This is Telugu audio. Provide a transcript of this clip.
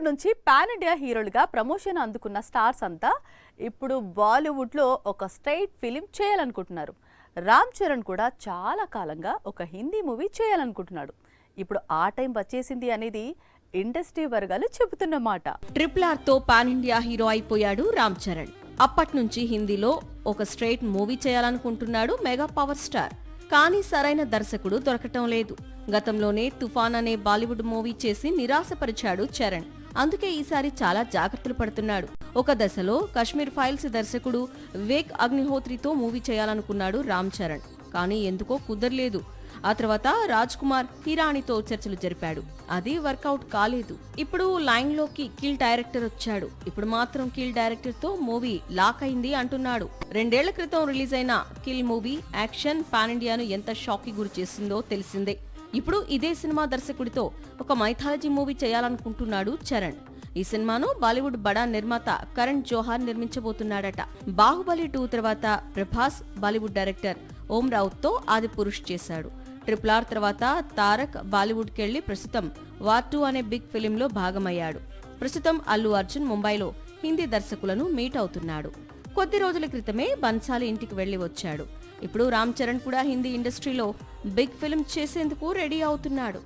బాలీవుడ్ నుంచి పాన్ ఇండియా హీరోలుగా ప్రమోషన్ అందుకున్న స్టార్స్ అంతా ఇప్పుడు బాలీవుడ్లో ఒక స్ట్రైట్ ఫిలిం చేయాలనుకుంటున్నారు. రామ్ చరణ్ కూడా చాలా కాలంగా ఒక హిందీ మూవీ చేయాలనుకుంటున్నాడు. ఇప్పుడు ఆ టైం వచ్చేసింది అనేది ఇండస్ట్రీ వర్గాలు చెబుతున్నమాట. RRR తో పాన్ ఇండియా హీరో అయిపోయాడు రామ్ చరణ్. అప్పట్నుంచి హిందీలో ఒక స్ట్రైట్ మూవీ చేయాలనుకుంటున్నాడు మెగా పవర్ స్టార్. కానీ సరైన దర్శకుడు దొరకటం లేదు. గతంలోనే తుఫాన్ అనే బాలీవుడ్ మూవీ చేసి నిరాశపరిచాడు చరణ్. అందుకే ఈసారి చాలా జాగ్రత్తలు పడుతున్నాడు. ఒక దశలో కశ్మీర్ ఫైల్స్ దర్శకుడు వివేక్ అగ్నిహోత్రితో మూవీ చేయాలనుకున్నాడు రామ్ చరణ్. కానీ ఎందుకో కుదరలేదు. ఆ తర్వాత రాజ్ కుమార్ హిరాణితో చర్చలు జరిపాడు. అది వర్కౌట్ కాలేదు. ఇప్పుడు లైన్ లోకి కిల్ డైరెక్టర్ వచ్చాడు. ఇప్పుడు మాత్రం కిల్ డైరెక్టర్ తో మూవీ లాక్ అయింది అంటున్నాడు. 2 ఏళ్ల క్రితం రిలీజ్ అయిన కిల్ మూవీ యాక్షన్ పాన్ ఇండియాను ఎంత షాక్ కి గురి చేసిందో తెలిసిందే. ఇప్పుడు ఇదే సినిమా దర్శకుడితో ఒక మైథాలజీ మూవీ చేయాలనుకుంటున్నాడు చరణ్. ఈ సినిమాను బాలీవుడ్ బడా నిర్మాత కరణ్ జోహార్ నిర్మించబోతున్నాడట. బాహుబలి 2 తర్వాత ప్రభాస్ బాలీవుడ్ డైరెక్టర్ ఓం రావుత్ తో ఆదిపురుష్ చేశాడు. RRR తర్వాత తారక్ బాలీవుడ్ కెళ్లి ప్రస్తుతం వార్ 2 అనే బిగ్ ఫిలిం లో భాగమయ్యాడు. ప్రస్తుతం అల్లు అర్జున్ ముంబైలో హిందీ దర్శకులను మీట్ అవుతున్నాడు. కొద్ది రోజుల క్రితమే బన్సాలి ఇంటికి వెళ్లి వచ్చాడు. ఇప్పుడు రామ్ చరణ్ కూడా హిందీ ఇండస్ట్రీలో బిగ్ ఫిలిం చేసేందుకు రెడీ అవుతున్నాడు.